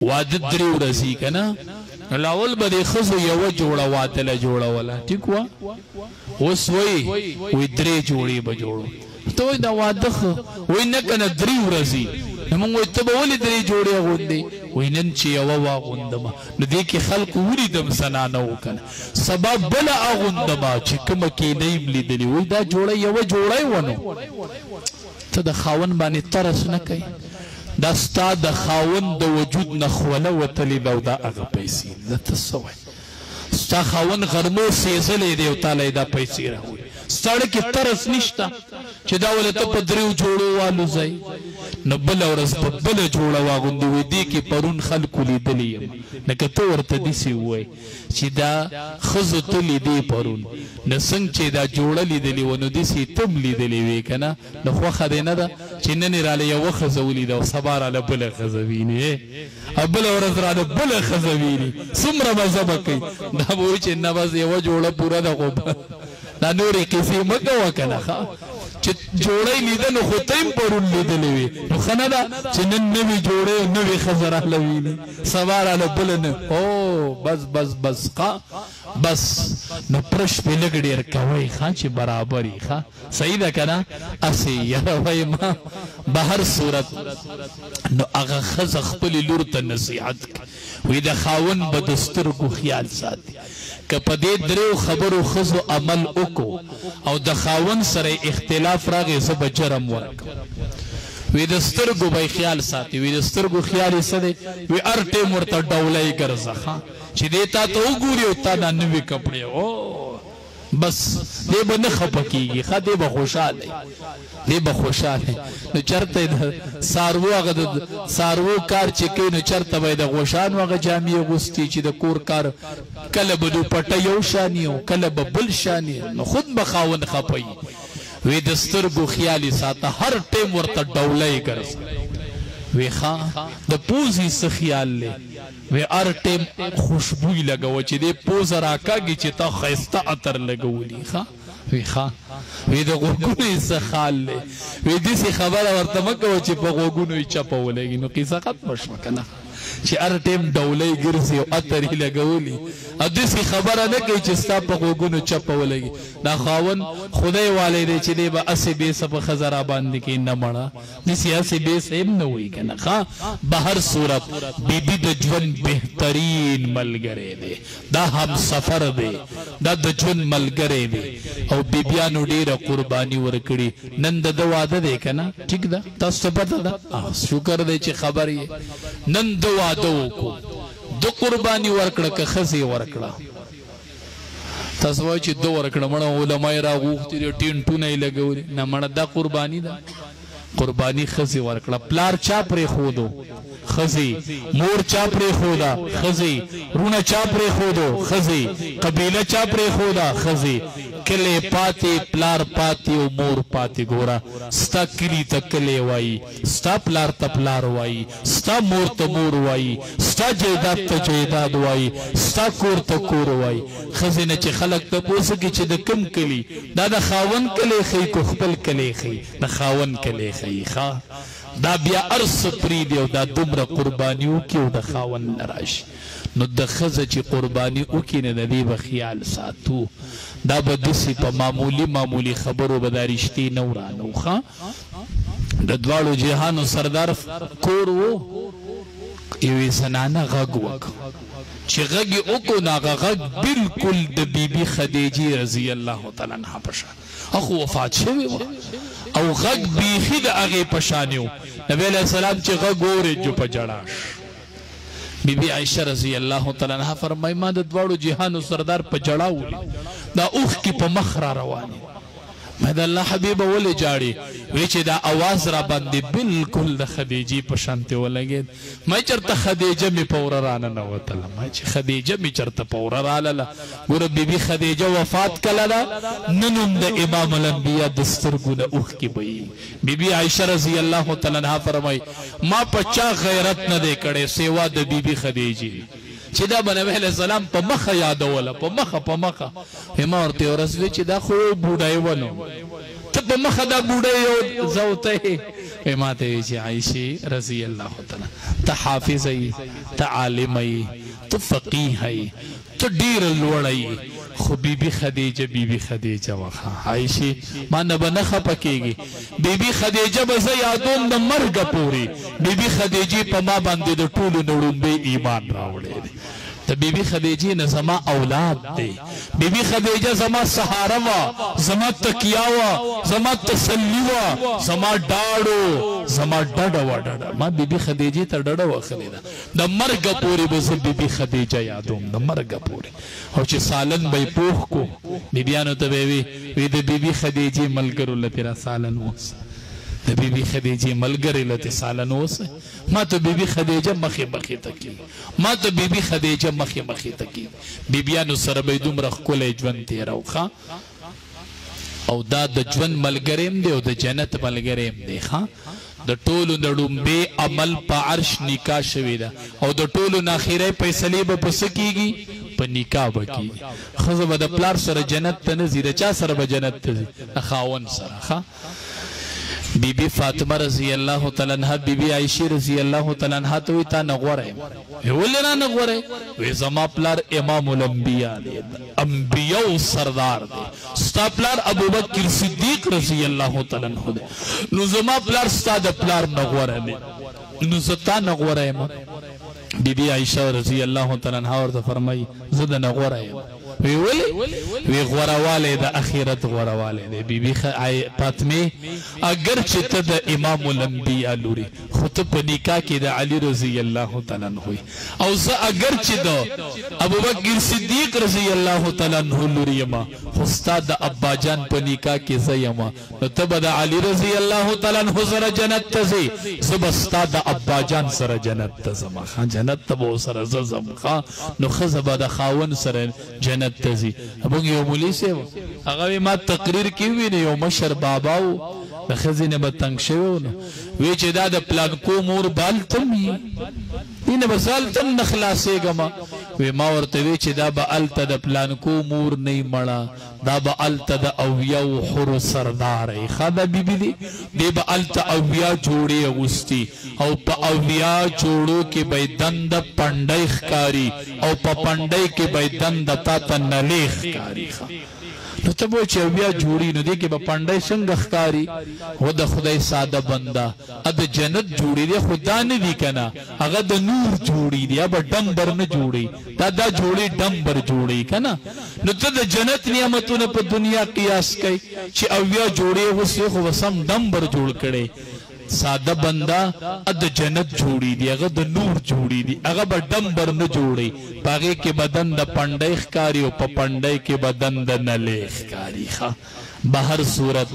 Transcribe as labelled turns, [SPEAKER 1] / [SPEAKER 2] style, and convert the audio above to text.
[SPEAKER 1] واده درې ورځې کنه لاول به د ښځو یوه جوړه واده له جوړوله ټیک وه اوس وایي درې جوړې به جوړو ته وایي دا واده ښه وایي نه که نه 3 ورځې نو موږ وایي ته به ولې 3 جوړې اغوندې وایي نن چې یوه واغوندمه نو دې کې خلکو ولیدم زنانه و که نه سبا بله اغوندمه چې کومه کې نه یم لیدلې وایي دا جوړه یوه جوړه یې ونه ته د خاوند باندې ترس نه کوي دا ستا د خاوند د وجود نه خوله وتلې ده او دا هغه پیسې ده ته څه وایې ستا خاوند غرمو سېزلی دی او تاله یې دا پیسې راوړي ستاړه کې ترس نشته چې دا ولې ته په 3 جوړو والوځئ نو بله ورځ په بله جوړه واغوندې وایي دې کې پرون خلکو لیدلی یم لکه ته ورته داسې ووایې چې دا ښځو ته لیدې پرون نو څنګه چې دا جوړه لیدلې وه نو داسې ته هم لیدلې وې که نه نو خوښه دې نه ده چې نن یې راله یوه ښځه ولیده او سبا راله بله ښځه ویني او بله ورځ راله بله ښځه ویني څومره مزه به کوي دا به وایي چې نه بس یوه جوړه پوره ده خو دا نورې کیسې مه کوه که نه ښه چې جوړه یې لیده نو خو ته هم پرون لیدلې وې نو ښه نه ده چې نن نوې جوړه او نوې ښځه راله ویني سبا راله بله نه بس ښه بس نو پرش پې لږ ډېر کوئ ښه چې برابر یي ښه صحیح ده که نه هسې یاره وایي ما به هر صورت نو هغه ښځه خپلې لور ته نصیحت وایي د خاوند به د سترګو خیال ساتي که په دې 3 خبرو ښځو عمل وکړو او د خاوند سره اختلاف راغی زه به جرم ورکړم وی د سترګو به خیال ساتي وی د سترګو خیال یې څه دی وی هر ټیم ورته ډوله یې ګرځه چې دې تا ته وګوري او تا دا نوي کپړې بس دې به نه خفه کېږي ښه دې به خوشحاله نو چېرته د څاروو هغه د څاروو کار چې کوي نو چېرته به یې د غوښانو هغه جامې اغوستي چې د کور کار کله به دوپټه یو شان او کله به بل شان نو خود به خاوند خفه وي وی د سترګو خیال یې ساته هر ټیم ورته ډوله یې ګرځه وی ښه د پوزې څه خیال دی وی هر ټیم خوشبوی لګوه چې دې پوزه راکاږي چې تا ښایسته عطر لګولي ښه وی ښه وی د غوږونو یې څه خال دی وی داسې خبره ورته مه کوه چې په غوږونو یې چپه ولګي نو قیصه ختمه شوه که نه چې هر ټیم ډوله یې ګرځي او عطر یې لګولي او داسې خبره نه کوي چې ستا په غوږونو چپه ولګي دا خاوند خدای والی دی چې دی به هسې بیسه په ښځه را باندې کوي نه مړه داسې هسې بیسه هم نه وایي که نه ښه به هر صورت بیبي د ژوند بهترین ملګری دی دا همسفر دی دا د ژوند ملګری دی او بیبیانو ډېره قرباني ورکړي نن د ده واده دی که نه ټیک ده تاسو ته پته ده شکر دی چې خبر یې نن د واده وکړو د قرباني ورکړه که ښځې ورکړه تاسو وایئ چې ده ورکړه مړه علما یې راغوښتي دي ټینټونه یې لګولي نه مړه دا قرباني ده قرباني ښځې ورکړه پلار چا پرېښودو ښځې مور چا پرېښوده ښځې رونه چا پرېښودو ښځې قبیله چا پرېښوده ښځې کلی پاتې پلار پاتې او مور پاتې ګوره ستا کلي ته کلی وایي ستا پلار ته پلار وایي ستا مور ته مور وایي ستا جیداد ته جیداد وایي ستا کور ته کور وایي ښځې نه چې خلک تپوس کړي چې د کوم کلي دا د خاوند کلی ښیي کو خپل کلی ښیي د خاوند کلی ښیي ښه دا بیا هر څه پرېږدي او دا دومره قرباني وکړي او د خاوند نه راشي نو د ښځه چې قرباني وکړي نه د دې به خیال ساتو دا به داسې په معمولي خبرو به دا رښتې نه ورانو ښه د دواړو جهانو سردار کور و یوې زنانه غږ وکړ چې غږ یې وکړو نو هغه غږ بلکل د بیبي خدیجې رضی الله تعالی عنها په شان هغه وفات شوې وه او غږ بیخي د هغې په شان و نبي علیه السلام چې غږ واورېد جو په ژړا بی بی عائشہ رضی اللہ تعالی عنہ فرمائی ما د دواړو جهانو سردار په جړا ولي دا اوخ کی په مخ را رواني ما د الله حبیب ولې جاړي وی چې دا आवाज را باندې بالکل د خدیجې په شانته ولګید ما چرته خدیجه می پور رانه نه وتل ما چې خدیجه می چرته پور رااله ګور بی بی خدیجه وفات کله ننوم د امام الانبیاء دسترګونه اوخ کی بی بی عائشہ رضی الله تعالی عنها فرمای ما پچا غیرت نه دی کړي سیوا د بی بی خدیجه چې دا نبی علیہ السلام په مخه یادوله په مخه ما ورته ورسوي چې دا خو بوډای ونه ته په مخه دا بوډای یو زوته ماته وی چې عائشہ رضی اللہ تعالی ته حافظ ای ته عالم ای ته فقیه ای ته ډیر لوړ خو بیبی خدیجه وخا عائشہ ما نه بنخه پکېږي بیبی خدیجه به زه یادوم د مرګ پورې بیبی خدیجه په ما باندې د ټولو نړومبې ایمان راوړی دی د بیبی خدیجه نه زما اولاد دی بیبی خدیجه زما سهاره وا زما تکیه وا زما تسلی وا زما ډاډو زما ډډه ما بیبی خدیجه ته ډډه واخلې ده د مرګ پورې به زه بیبی خدیجه یادوم د مرګ پورې او چې سالن به پوخ کو بیبیانو ته به وی د بیبی خدیجه ملګرو لپاره سالن وس د بیبی خدیجه ملګری لته سالن وس ما ته بیبی خدیجه مخې تکی ما ته بیبی خدیجه مخې تکی بیبیانو سره به دومره ښکلی ژوند تیرو ښه او دا د ژوند ملګریم دی او د جنت ملګریم دی ښه د ټولو د ډومبې عمل په عرش نکاح شوې ده او د ټولو نه اخري فیصلې به په څه کېږي په نکاح به کېږي ښځه به د پلار سره جنت ته نه ځي د چا سره به جنت ته ځي د خاوند سره ښه بی بی فاطمہ رضی اللہ تعالیٰ عنہ بی بی عائشہ رضی اللہ تعالیٰ عنہ تو تا نغور ہے ولی نا نغور ہے وی زما پلار امام الانبیاء دے انبیاء سردار دے ستا پلار ابو بکر صدیق رضی اللہ تعالیٰ عنہ دے نو زما پلار ستا دا پلار نغور ہے نو ستا نغور ہے بی بی عائشہ رضی اللہ تعالیٰ عنہ اور فرمائی زد نغور ہے وی وی غورواله د اخرت غورواله دی بی بی فاطمه اگر چې ته د امام الانبیاء لوري خو ته په نکاح کې د علی رضی الله تعالی عنہ او زه اگر چې د ابو بکر صدیق رضی الله تعالی عنہ لوري ما خو ستا د ابا جان په نکاح کې زه یم نو ته به د علی رضی الله تعالی عنہ سره جنت ته ځې زه به ستا د ابا جان سره جنت ته ځم ښه جنت ته به سره زه ځم ښه نو ښځه به د خاوند سره جنت تزي ابو یو مولوی سیو هغه ما تقریر کی ویني یو مشر باباو د خزینه به تنگ شوی نو وی چې دا د پلان کو مور بالتم اینه بسالتم نخلاصې گما وی ما ورته وی چې دا به الته د پلان کو مور نه مړه دا به الته د اویاو حر سردار ای خدا بیبی دی دی به الته اویا جوړي اغوستي او په اویا جوړو کې به دند پندای ښکاری او په پندای کې به دند تا ته نلیخ ښکاری نو ته به چې اویا جوړي نو دی کې به پندای څنګه ښکاری و د خدای ساده بنده ا د جنت جوړي دی خدا نه دی کنه هغه د نور جوړي دی اب ډمبر نه جوړي دا جوړي ډمبر جوړي کنه نو ته د جنت نعمتونه په دنیا قیاس کوي چې اویا جوړي وسې خو وسم ډمبر جوړ کړي ساده بندا اد جنت جوړي دی هغه د نور جوړي دی هغه به ډمبر نه جوړي باغې کې بدن د پندای ښکاری او په پندای کې بدن د نلیخ ښکاری ښه بهر صورت